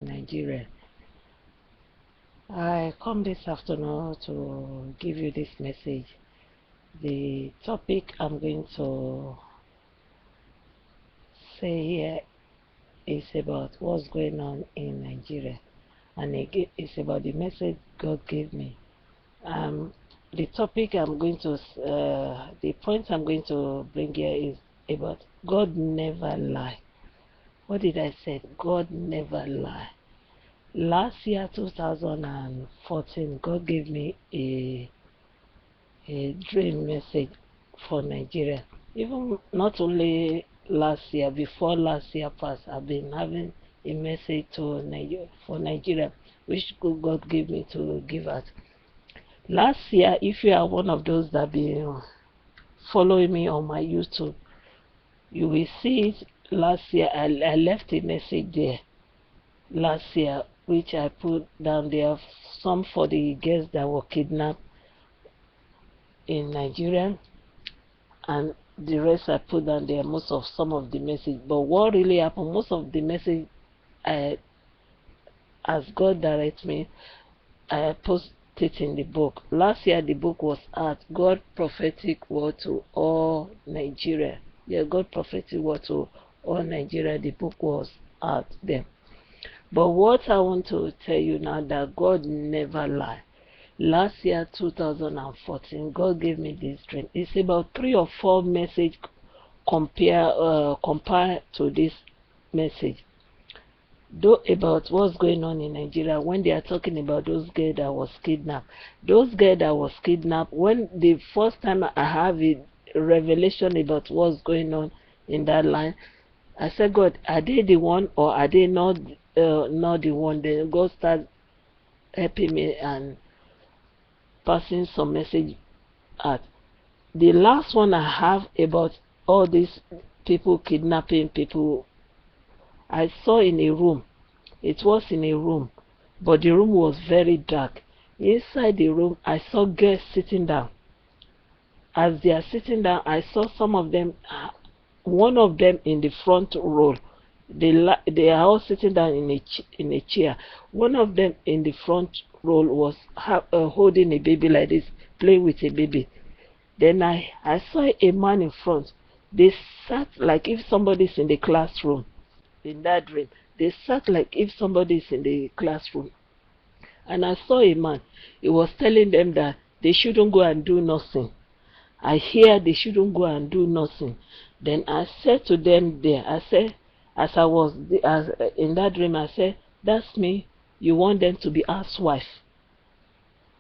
Nigeria. I come this afternoon to give you this message. The topic I'm going to say here is about what's going on in Nigeria, and it's about the message God gave me. The topic the point I'm going to bring here is about God never lie. What did I say? God never lie. Last year, 2014, God gave me a dream message for Nigeria. Even not only last year, before last year passed, I've been having a message for Nigeria, which God gave me to give out. Last year, if you are one of those that been following me on my YouTube, you will see it. Last year, I left a message there. Last year, which I put down there, some for the girls that were kidnapped in Nigeria, and the rest I put down there, some of the message. But what really happened, most of the message, as God directs me, I post it in the book. Last year the book was out, God prophetic word to all Nigeria. Yeah, God prophetic word to all Nigeria. The book was out there. But what I want to tell you now, that God never lie. Last year, 2014, God gave me this dream. It's about 3 or 4 messages compared to this message. Though about what's going on in Nigeria, when they are talking about those girls that was kidnapped. Those girls that was kidnapped, when the first time I have a revelation about what's going on in that line, I said, God, are they the one or are they not the one? Then God started helping me and passing some message out. The last one I have about all these people kidnapping people, I saw in a room. It was in a room, but the room was very dark. Inside the room, I saw girls sitting down. As they are sitting down, I saw some of them, one of them in the front row. They are all sitting down in a chair. One of them in the front row was holding a baby like this, playing with a baby. Then I saw a man in front. They sat like if somebody's in the classroom. In that dream, they sat like if somebody's in the classroom. And I saw a man. He was telling them that they shouldn't go and do nothing. I hear they shouldn't go and do nothing. Then I said to them there, I said, as in that dream, I said, that's me. You want them to be housewife.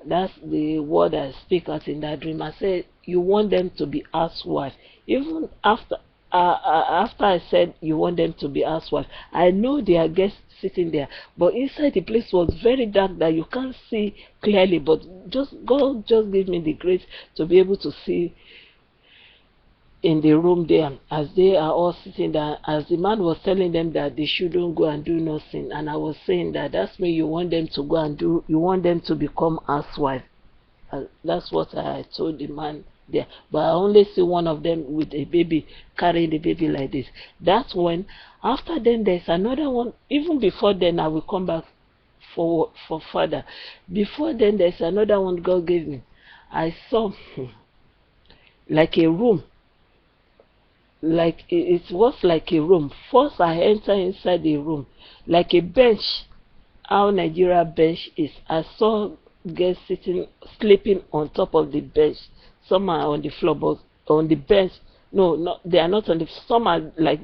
That's the word I speak out in that dream. I said, you want them to be housewife. Even after I said you want them to be housewife, I know there are guests sitting there, but inside the place was very dark that you can't see clearly. But God just gave me the grace to be able to see in the room there, as they are all sitting there, as the man was telling them that they shouldn't go and do nothing, and I was saying that that's me. You want them to go and do, you want them to become housewife. That's what I told the man there. But I only see one of them with a baby, carrying the baby like this. That's when, after then, there's another one. Even before then, I will come back for further. Before then, there's another one God gave me. I saw like a room. Like it was like a room. First, I enter inside the room, like a bench. How Nigeria bench is. I saw girls sleeping on top of the bench. Some are on the floor, but on the bench. No, they are not on the. Some are like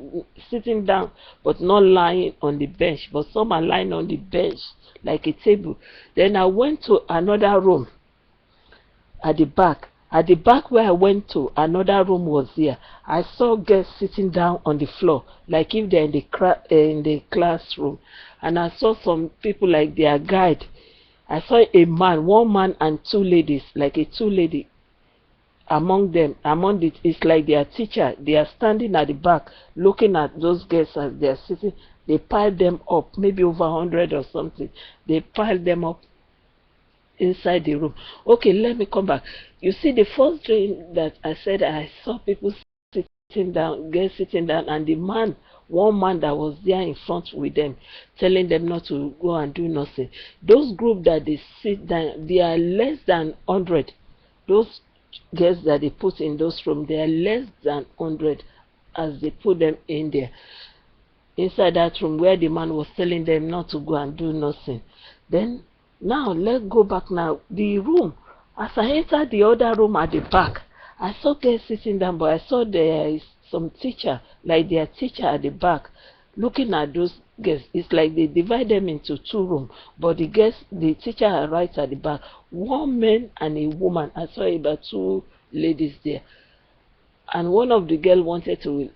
sitting down, but not lying on the bench. But some are lying on the bench, like a table. Then I went to another room at the back. At the back where I went to, another room was there. I saw girls sitting down on the floor, like if they're in the classroom. And I saw some people like their guide. I saw a man, one man and 2 ladies, like a 2 lady among them. It's like their teacher. They are standing at the back, looking at those girls as they are sitting. They piled them up, maybe over 100 or something. They piled them up inside the room. Okay, let me come back. You see, the first dream that I said, I saw people sitting down, girls sitting down, and the man one man that was there in front with them, telling them not to go and do nothing. Those group that they sit down, they are less than 100. Those girls that they put in those rooms, they are less than 100 as they put them in there. Inside that room where the man was telling them not to go and do nothing. Then, now, let's go back now. The room, as I entered the other room at the back, I saw girls sitting down, but I saw there is some teacher, like their teacher at the back, looking at those girls. It's like they divide them into two rooms, but the girls, the teacher are right at the back. One man and a woman. I saw about two ladies there. And one of the girls wanted to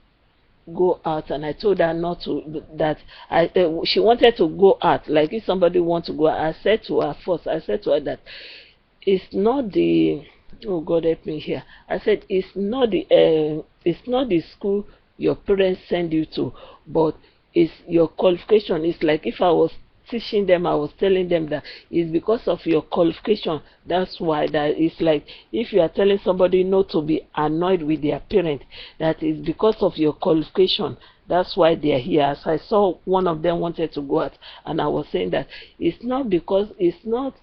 go out, and I told her not to, that she wanted to go out, like if somebody wants to go out. I said to her first, I said to her that it's not the, oh God help me here, I said it's not the school your parents send you to, but it's your qualification. It's like if I was teaching them, I was telling them that it's because of your qualification. That's why that it's like if you are telling somebody not to be annoyed with their parent, that is because of your qualification. That's why they are here. As I saw one of them wanted to go out, and I was saying that it's not because, it's not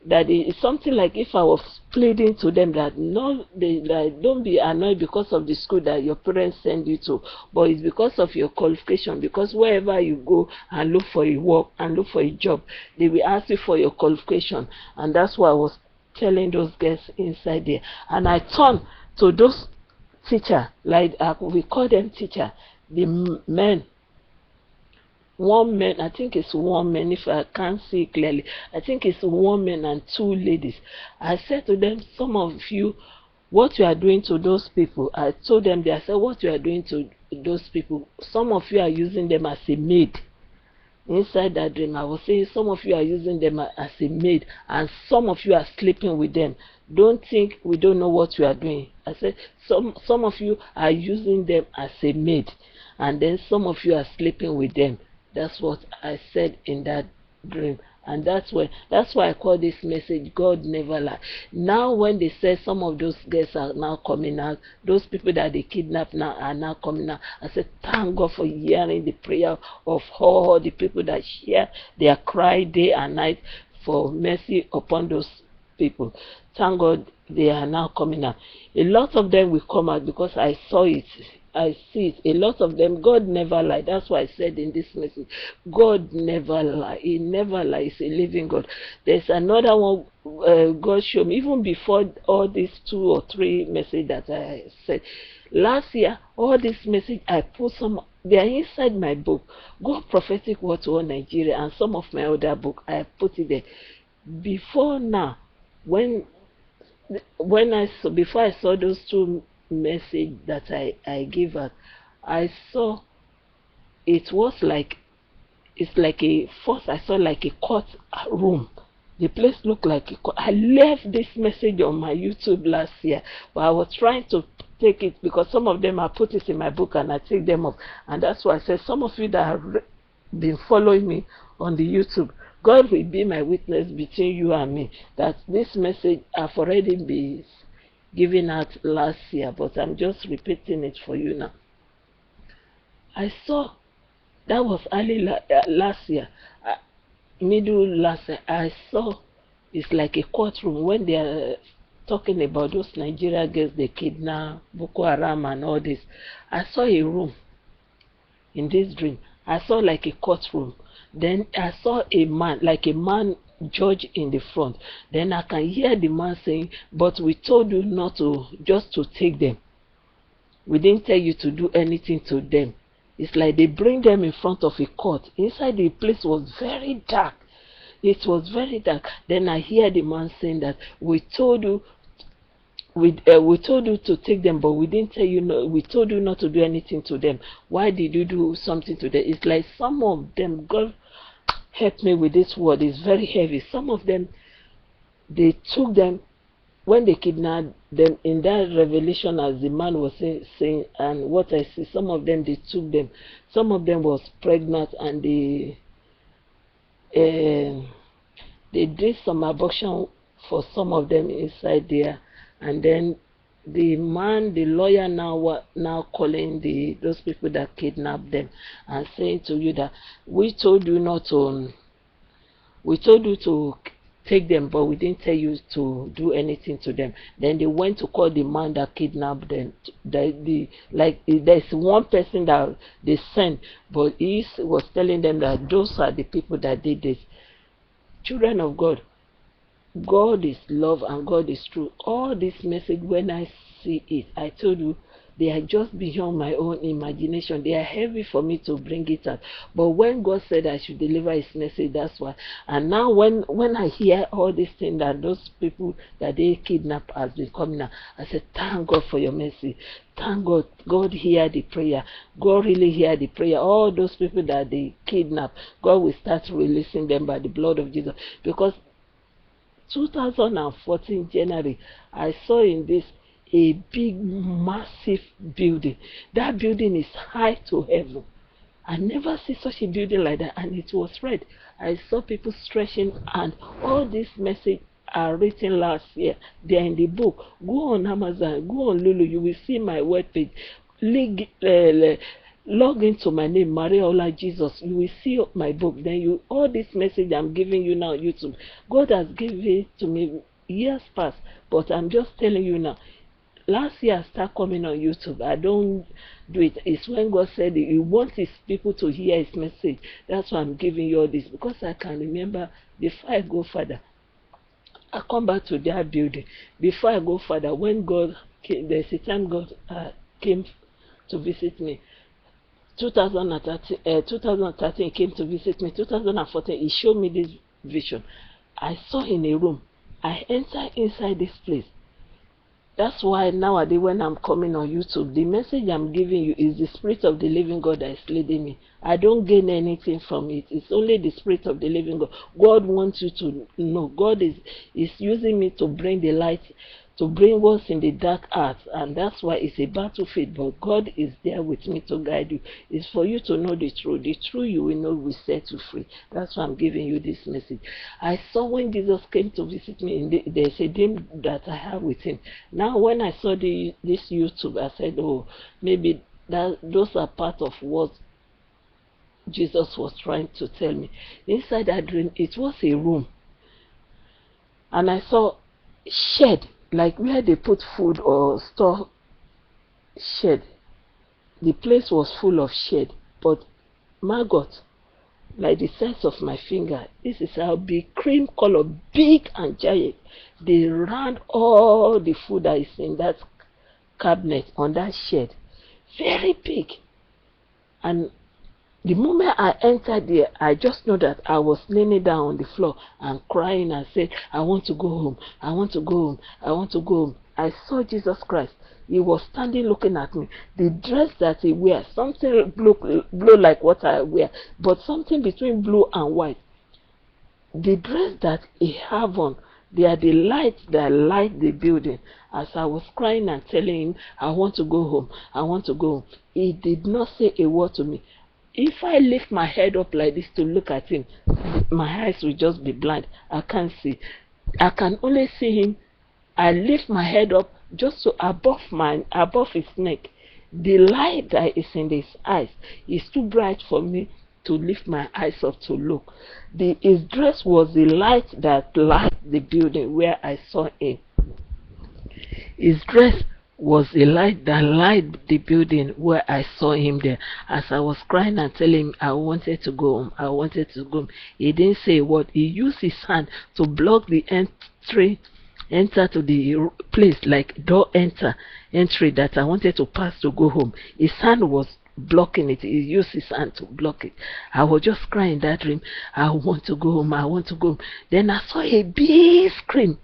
that it's something like if I was pleading to them that no, don't be annoyed because of the school that your parents send you to, but it's because of your qualification. Because wherever you go and look for a work and look for a job, they will ask you for your qualification. And that's what I was telling those girls inside there. And I turned to those teacher, like we call them teacher, the men. One man, I think it's one man, if I can't see clearly, I think it's one man and two ladies. I said to them, some of you, what you are doing to those people, I told them, I said, what you are doing to those people, some of you are using them as a maid. Inside that dream, I was saying, some of you are using them as a maid, and some of you are sleeping with them. Don't think we don't know what you are doing. I said, some of you are using them as a maid, and then some of you are sleeping with them. That's what I said in that dream. And that's why I call this message, God never lie. Now when they say some of those girls are now coming out, those people that they kidnap now are now coming out, I said, thank God for hearing the prayer of all the people that hear their cry day and night for mercy upon those people. Thank God they are now coming out. A lot of them will come out because I saw it. I see it. A lot of them, God never lie. That's why I said in this message, God never lie. He never lies. He's a living God. There's another one God showed me, even before all these 2 or 3 messages that I said. Last year, all these messages, I put some, they are inside my book, God Prophetic Word to All Nigeria, and some of my other book, I put it there. Before now, before I saw those 2 message that I gave out, I saw it was like, it's like first I saw like a court room. The place looked like a court. I left this message on my YouTube last year, but I was trying to take it because some of them I put it in my book and I take them off. And that's why I said, some of you that have been following me on the YouTube, God will be my witness between you and me that this message I've already been given out last year, but I'm just repeating it for you now. I saw, that was early last year, middle last year, I saw it's like a courtroom when they are talking about those Nigeria girls they kidnap, Boko Haram and all this. I saw a room in this dream. I saw like a courtroom. Then I saw a man, like a man judge in the front. Then I can hear the man saying, but we told you not to, just to take them. We didn't tell you to do anything to them. It's like they bring them in front of a court. Inside the place was very dark. It was very dark. Then I hear the man saying that we told you to take them, but we didn't tell you no, we told you not to do anything to them. Why did you do something to them? It's like some of them, God help me with this word, it's very heavy. Some of them, they took them when they kidnapped them in that revelation, as the man was saying, and what I see, some of them, they took them. Some of them was pregnant, and they did some abortion for some of them inside there, and then the man, the lawyer now calling those people that kidnapped them and saying to you that we told you not to, we told you to take them, but we didn't tell you to do anything to them. Then they went to call the man that kidnapped them. There's one person that they sent, but he was telling them that those are the people that did this. Children of God, God is love and God is true. All this message, when I see it, I told you, they are just beyond my own imagination. They are heavy for me to bring it out. But when God said I should deliver his message, that's why. And now when I hear all these things that those people that they kidnap has been coming out, I said, thank God for your mercy. Thank God. God hear the prayer. God really hear the prayer. All those people that they kidnap, God will start releasing them by the blood of Jesus. Because 2014 January, I saw in this a big massive building. That building is high to heaven. I never see such a building like that, and it was red. I saw people stretching, and all these messages are written last year. They are in the book. Go on Amazon, go on Lulu, you will see my webpage. Log into my name, Maria OLAJESUS. You will see my book. Then all this message I'm giving you now on YouTube, God has given it to me years past, but I'm just telling you now. Last year I started coming on YouTube. I don't do it. It's when God said he wants his people to hear his message. That's why I'm giving you all this, because I can remember before I go further. I come back to that building. Before I go further, when God came, there's a time God came to visit me. 2013 he came to visit me. 2014 he showed me this vision. I saw in a room. I entered inside this place. That's why nowadays when I'm coming on YouTube, the message I'm giving you is the Spirit of the living God that is leading me. I don't gain anything from it. It's only the Spirit of the living God. God wants you to know. God is using me to bring the light, to bring what's in the dark heart, and that's why it's a battlefield, but God is there with me to guide you. It's for you to know the truth. The truth you will know will set you free. That's why I'm giving you this message. I saw when Jesus came to visit me, there's a dream that I have with him. Now when I saw this YouTube, I said, oh, maybe those are part of what Jesus was trying to tell me. Inside that dream, it was a room, and I saw shed, like where they put food or store shed. The place was full of shed, but maggot, like the size of my finger. This is how big, cream color, big and giant. They ran all the food that is in that cabinet on that shed, very big. And the moment I entered there, I just know that I was leaning down on the floor and crying and said, I want to go home. I want to go home. I want to go home. I saw Jesus Christ. He was standing looking at me. The dress that he wears, something blue like what I wear, but something between blue and white. The dress that he have on, they are the lights that light the building. As I was crying and telling him, I want to go home. I want to go home. He did not say a word to me. If I lift my head up like this to look at him, my eyes will just be blind. I can't see. I can only see him. I lift my head up just to above his neck. The light that is in his eyes is too bright for me to lift my eyes up to look. His dress was the light that light the building where I saw him. His dress was a light that light the building where I saw him there. As I was crying and telling him I wanted to go home, I wanted to go home, he didn't say a word. He used his hand to block the enter to the place, like door entry that I wanted to pass to go home. His hand was blocking it. He used his hand to block it. I was just crying that dream. I want to go home. I want to go home. Then I saw a big screen.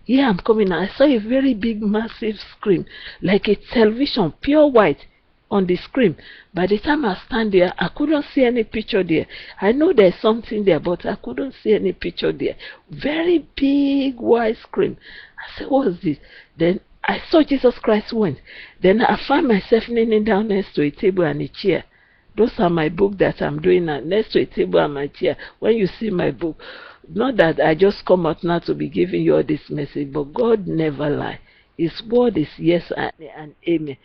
Yeah, I'm coming now. I saw a very big, massive screen, like a television, pure white, on the screen. By the time I stand there, I couldn't see any picture there. I know there's something there, but I couldn't see any picture there. Very big, white screen. I said, what is this? Then I saw Jesus Christ went. Then I found myself kneeling down next to a table and a chair. Those are my books that I'm doing now, next to a table and my chair. When you see my book, not that I just come out now to be giving you all this message, but God never lies. His word is yes and amen.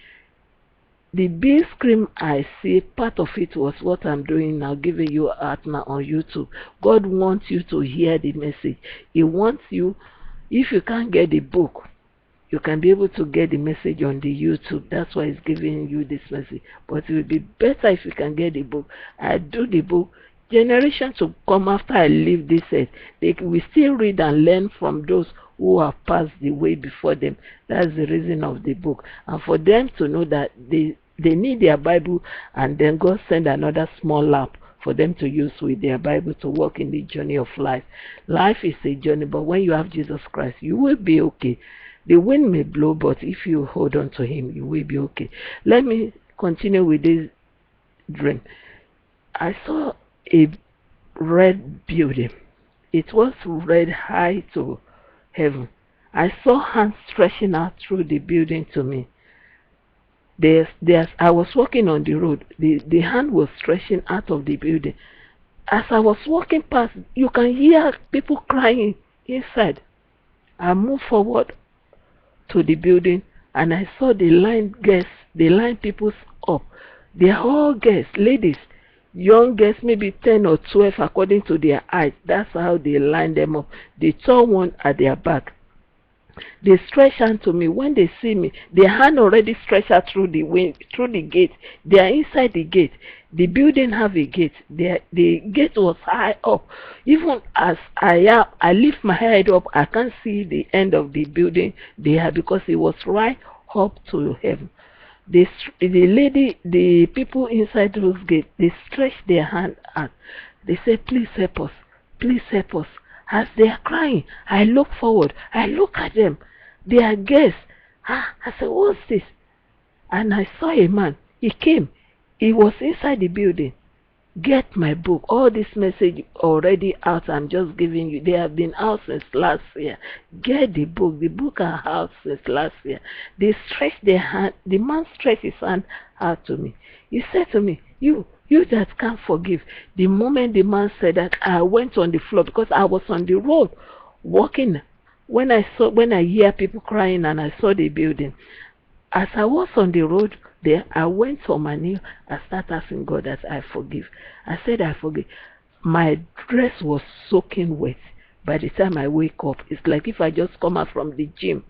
The big screen I see, part of it was what I'm doing now, giving you out now on YouTube. God wants you to hear the message. He wants you, if you can't get the book, you can be able to get the message on the YouTube. That's why He's giving you this message. But it will be better if you can get the book. I do the book. Generations to come after I leave this earth, they will still read and learn from those who have passed the way before them. That's the reason of the book. And for them to know that they need their Bible, and then God send another small lamp for them to use with their Bible to walk in the journey of life. Life is a journey, but when you have Jesus Christ, you will be okay. The wind may blow, but if you hold on to Him, you will be okay. Let me continue with this dream. I saw a red building. It was red high to heaven. I saw hands stretching out through the building to me. I was walking on the road. The hand was stretching out of the building. As I was walking past, you can hear people crying inside. I moved forward to the building, and I saw the line guests, the line people up. They are all guests, ladies, young guests, maybe 10 or 12 according to their height. That's how they line them up. The tall one at their back. They stretch hand to me. When they see me, their hand already stretched out through the gate. They are inside the gate. The building have a gate. The gate was high up. Even as I lift my head up, I can't see the end of the building there because it was right up to heaven. The people inside those gates, they stretch their hand out. They say, "Please help us. Please help us." As they are crying, I look forward. I look at them. They are guests. I said, "What's this?" And I saw a man. He came. He was inside the building. Get my book. All this message already out. I'm just giving you. They have been out since last year. Get the book. The book are out since last year. They stretched their hand. The man stretched his hand out to me. He said to me, You that can't forgive." The moment the man said that, I went on the floor because I was on the road walking. When I hear people crying and I saw the building, as I was on the road there, I went on my knee. I started asking God that I forgive. I said I forgive. My dress was soaking wet. By the time I wake up, it's like if I just come out from the gym.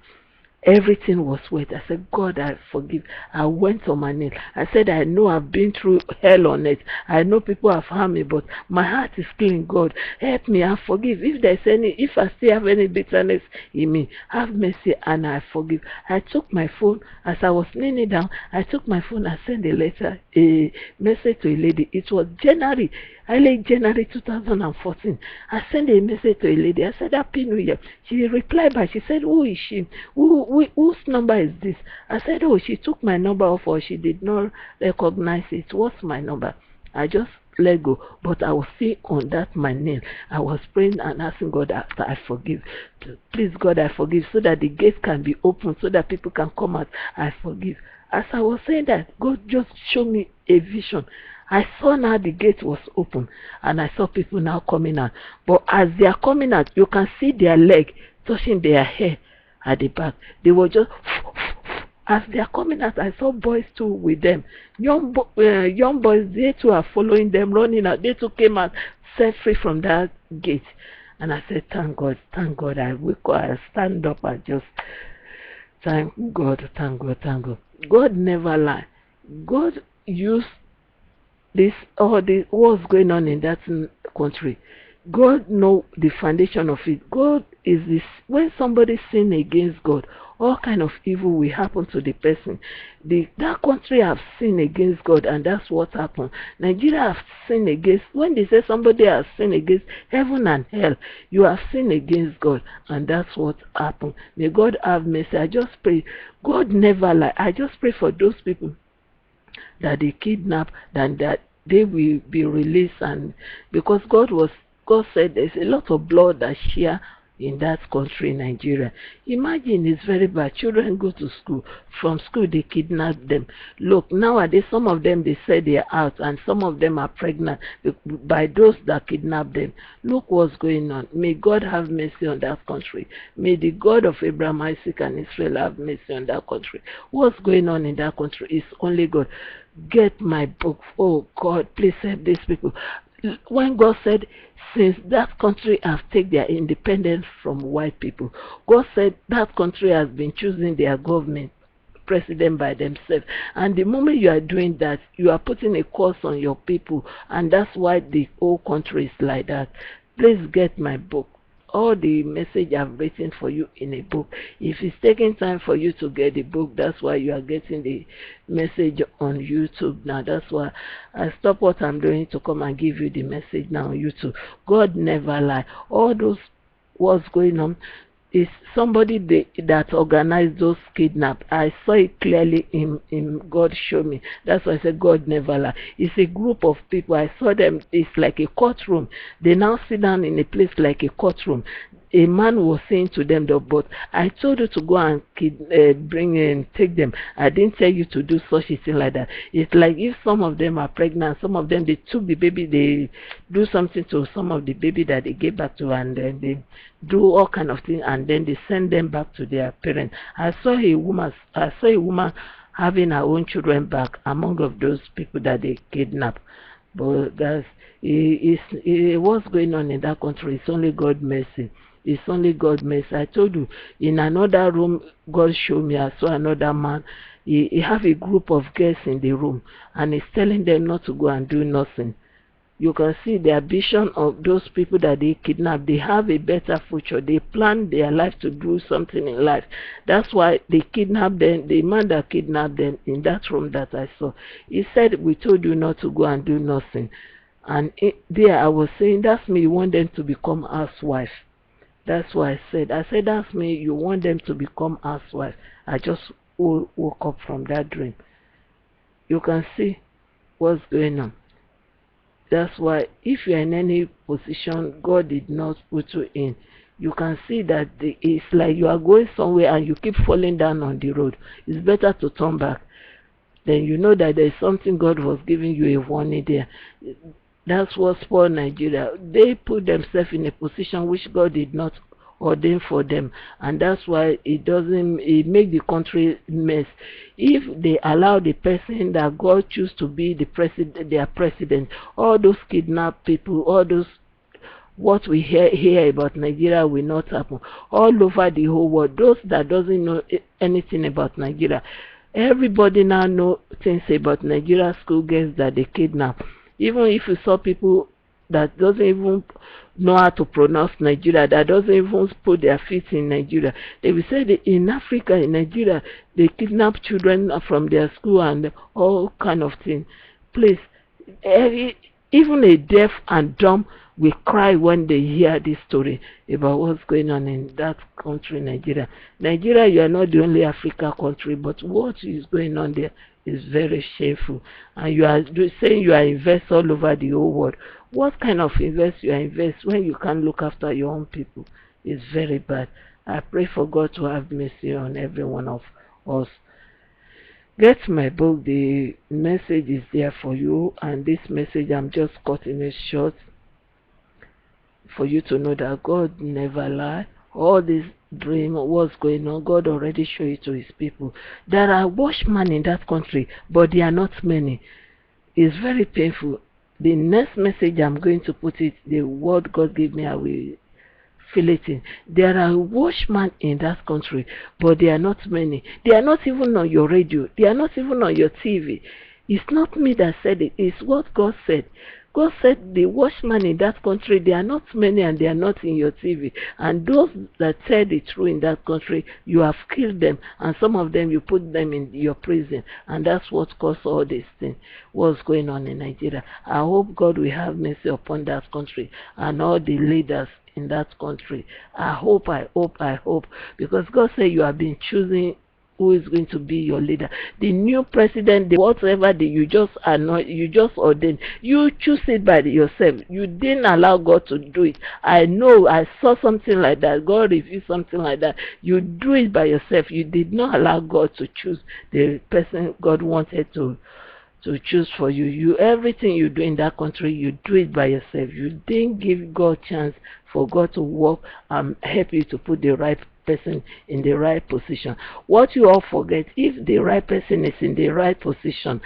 Everything was wet. I said, "God, I forgive." I went on my knees. I said, "I know I've been through hell on it. I know people have harmed me, but my heart is clean. God, help me. I forgive. If I still have any bitterness in me, have mercy and I forgive." I took my phone. As I was kneeling down, I took my phone. I sent a message to a lady. It was January 2014. I sent a message to a lady. I said, "Happy New Year." She replied back. She said, "Who is she? Whose number is this?" I said, "Oh, she took my number off, or she did not recognize it. What's my number?" I just let go, but I was still on that my nail. I was praying and asking God after I forgive. Please, God, I forgive, so that the gate can be open, so that people can come out. I forgive. As I was saying that, God just showed me a vision. I saw now the gate was open, and I saw people now coming out. But as they are coming out, you can see their leg touching their hair at the back. They were just, as they are coming out, I saw boys too with them. Young boys, they too are following them, running out. They too came out, set free from that gate. And I said, thank God. I stand up and just thank God. God never lie. God used what's going on in that country. God know the foundation of it. God is this. When somebody sin against God, all kind of evil will happen to the person. That country have sinned against God, and that's what happened. Nigeria have sinned against. When they say somebody has sinned against heaven and hell, you have sinned against God, and that's what happened. May God have mercy. I just pray. God never lie. I just pray for those people that they kidnap, and that they will be released, and because God said there's a lot of blood that share in that country, Nigeria. Imagine, it's very bad. Children go to school. From school, they kidnap them. Look, nowadays, some of them, they say they are out, and some of them are pregnant by those that kidnap them. Look what's going on. May God have mercy on that country. May the God of Abraham, Isaac, and Israel have mercy on that country. What's going on in that country is only God. Get my book. Oh, God, please help these people. When God said, since that country has taken their independence from white people, God said that country has been choosing their government, president by themselves. And the moment you are doing that, you are putting a curse on your people, and that's why the whole country is like that. Please get my book. All the message I've written for you in a book. If it's taking time for you to get the book, that's why you are getting the message on YouTube now. That's why I stop what I'm doing to come and give you the message now on YouTube. God never lie. All those what's going on is somebody that organized those kidnaps. I saw it clearly in God show me. That's why I said God never lie. It's a group of people. I saw them. It's like a courtroom. They now sit down in a place like a courtroom. A man was saying to them, but I told you to go and bring and take them. I didn't tell you to do such a thing like that. It's like if some of them are pregnant, some of them, they took the baby, they do something to some of the baby that they gave back to, and then they do all kind of things, and then they send them back to their parents. I saw a woman having her own children back among of those people that they kidnapped. But that's what's going on in that country. It's only God mercy. It's only God mercy. I told you, in another room, God showed me, I saw another man. He have a group of girls in the room, and he's telling them not to go and do nothing. You can see the ambition of those people that they kidnap. They have a better future. They plan their life to do something in life. That's why they kidnap them. The man that kidnapped them in that room that I saw, he said, we told you not to go and do nothing. And there I was saying, that's me, you want them to become housewives. That's why I said, that's me, you want them to become housewives. I just woke up from that dream. You can see what's going on. That's why if you're in any position God did not put you in, you can see that it's like you are going somewhere and you keep falling down on the road. It's better to turn back. Then you know that there's something God was giving you a warning there. That's what spoiled Nigeria. They put themselves in a position which God did not ordain for them, and that's why it make the country mess. If they allow the person that God choose to be their president, all those kidnapped people, all those what we hear about Nigeria will not happen all over the whole world. Those that doesn't know anything about Nigeria, everybody now know things about Nigeria schoolgirls that they kidnap. Even if you saw people that doesn't even know how to pronounce Nigeria, that doesn't even put their feet in Nigeria, they will say that in Africa, in Nigeria, they kidnap children from their school and all kind of things. Please, even a deaf and dumb will cry when they hear this story about what's going on in that country, Nigeria. Nigeria, you are not the only Africa country, but what is going on there is very shameful. And you are saying you are invest all over the whole world. What kind of invest you are invest when you can't look after your own people? It's very bad. I pray for God to have mercy on every one of us. Get my book. The message is there for you, and this message I'm just cutting it short for you to know that God never lie. All this dream, what's going on, God already showed it to his people. There are watchmen in that country, but they are not many. It's very painful. The next message I'm going to put it, the word God gave me, I will feel it in. There are watchmen in that country, but they are not many. They are not even on your radio. They are not even on your TV. It's not me that said it. It's what God said. God said the watchmen in that country, they are not many and they are not in your TV. And those that tell the truth in that country, you have killed them. And some of them, you put them in your prison. And that's what caused all this thing. What's going on in Nigeria. I hope God will have mercy upon that country and all the leaders in that country. I hope. Because God said you have been choosing who is going to be your leader. The new president, whatever you just ordained, you choose it by yourself. You didn't allow God to do it. I know I saw something like that. God revealed something like that. You do it by yourself. You did not allow God to choose the person God wanted to choose for you. Everything you do in that country, you do it by yourself. You didn't give God chance for God to work and help you to put the right person in the right position. What you all forget, if the right person is in the right position,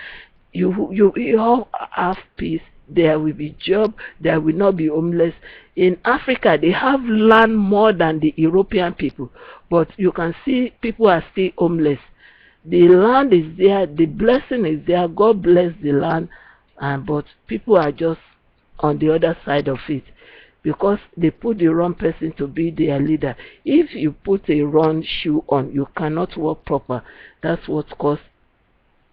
you all have peace. There will be job. There will not be homeless. In Africa, they have land more than the European people, but you can see people are still homeless. The land is there, the blessing is there, God bless the land, but people are just on the other side of it because they put the wrong person to be their leader. If you put a wrong shoe on, you cannot walk proper. That's what caused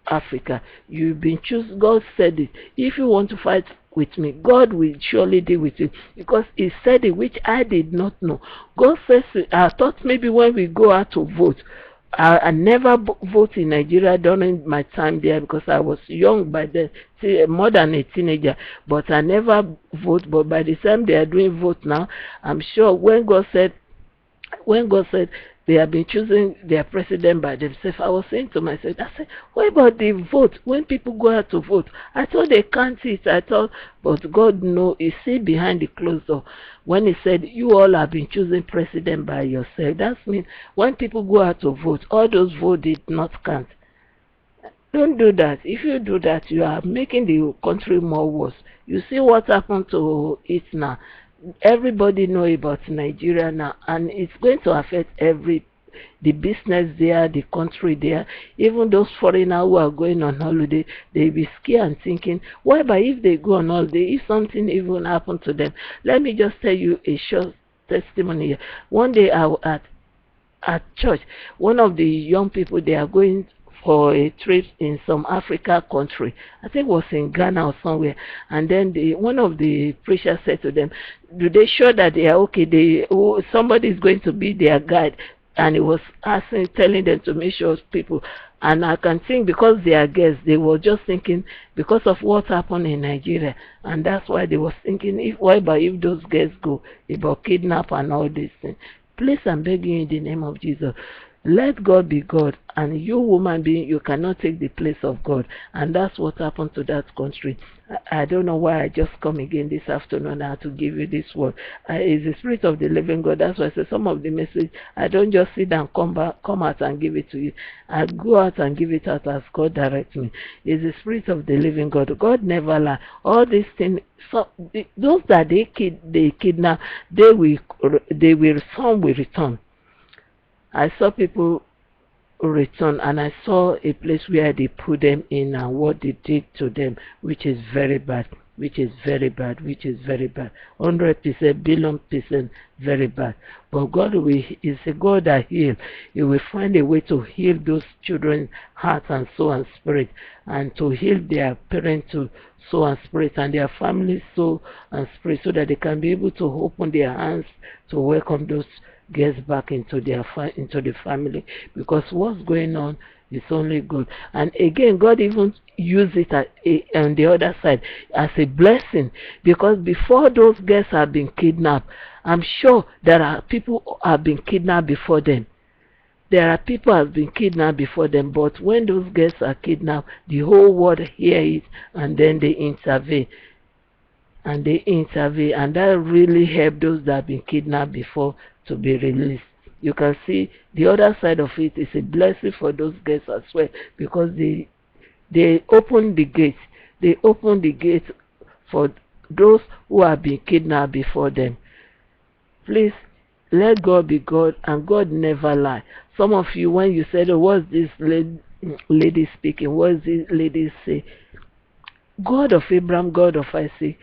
Africa. You've been chosen. God said it. If you want to fight with me, God will surely deal with you, because he said it, which I did not know. God says, I thought maybe when we go out to vote, I never vote in Nigeria during my time there because I was young by then, more than a teenager, but I never vote. But by the time they are doing vote now, I'm sure when God said they have been choosing their president by themselves, I was saying to myself, I said, what about the vote? When people go out to vote, I thought they can't see it. But God knows, He see behind the closed door. When He said, you all have been choosing president by yourself, that means when people go out to vote, all those votes did not count. Don't do that. If you do that, you are making the country more worse. You see what happened to it now. Everybody know about Nigeria now, and it's going to affect the business there, the country there. Even those foreigners who are going on holiday, they'll be scared and thinking, why, but if they go on holiday, if something even happened to them. Let me just tell you a short testimony here. One day I was at church. One of the young people, they are going for a trip in some Africa country. I think it was in Ghana or somewhere. And then one of the preachers said to them, do they show that they are okay? Somebody is going to be their guide. And he was telling them to make sure people. And I can think because they are guests, they were just thinking because of what happened in Nigeria. And that's why they were thinking, if those guests go about kidnap and all these things. Please, I'm begging you in the name of Jesus. Let God be God, and you, woman being, you cannot take the place of God. And that's what happened to that country. I don't know why I just come again this afternoon now to give you this word. It's the Spirit of the living God. That's why I say some of the message, I don't just sit down, come out and give it to you. I go out and give it out as God directs me. It's the Spirit of the living God. God never lie. All these things, those that they kidnap, some will return. I saw people return, and I saw a place where they put them in and what they did to them, which is very bad, which is very bad, which is very bad. 100%, billion% very bad. But God is a God that heals. He will find a way to heal those children's heart and soul and spirit, and to heal their parents to soul and spirit, and their family soul and spirit, so that they can be able to open their hands to welcome those gets back into the family, because what's going on is only good. And again, God even used it on the other side as a blessing, because before those girls have been kidnapped, I'm sure there are people who have been kidnapped before them. There are people who have been kidnapped before them, but when those girls are kidnapped, the whole world hear it, and then they intervene. And that really helped those that have been kidnapped before to be released. You can see the other side of it is a blessing for those girls as well, because they open the gates. They open the gates for those who have been kidnapped before them. Please, let God be God, and God never lie. Some of you, when you said, oh, what's this lady speaking? What does this lady say? God of Abraham, God of Isaac,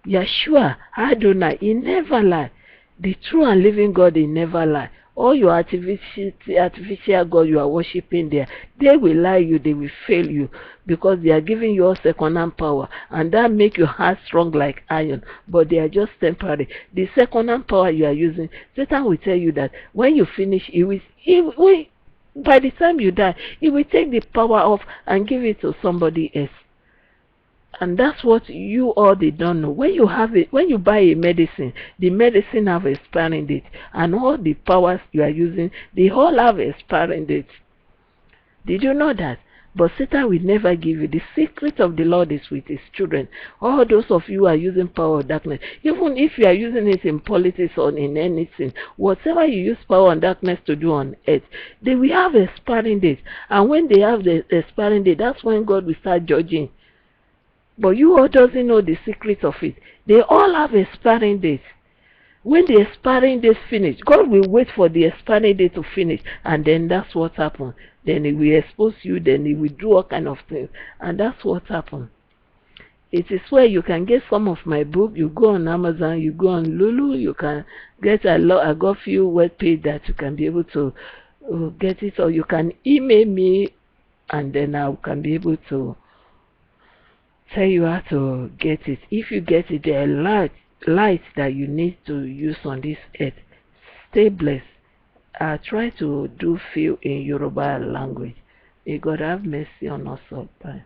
Yeshua, Adonai, He never lie. The true and living God, He never lie. All your artificial God you are worshiping there, they will lie you, they will fail you, because they are giving you second-hand power, and that make your heart strong like iron, but they are just temporary. The second-hand power you are using, Satan will tell you that when you finish, By the time you die, it will take the power off and give it to somebody else. And that's what you all they don't know. When you have it, when you buy a medicine, the medicine have expiring date, and all the powers you are using, they all have expiring date. Did you know that? But Satan will never give you. The secret of the Lord is with his children. All those of you who are using power of darkness, even if you are using it in politics or in anything, whatever you use power of darkness to do on earth, they will have expiring date. And when they have the expiring date, that's when God will start judging. But you all doesn't know the secret of it. They all have expiring dates. When the expiring date finish, God will wait for the expiring date to finish, and then that's what happens. Then he will expose you, then he will do all kind of things, and that's what happens. It is where you can get some of my book. You go on Amazon, you go on Lulu, you can get I got few web page that you can be able to get it, or you can email me, and then I can be able to tell you how to get it. If you get it, there are lights that you need to use on this earth. Stay blessed. I try to do few in Yoruba language. May God have mercy on us all. Bye.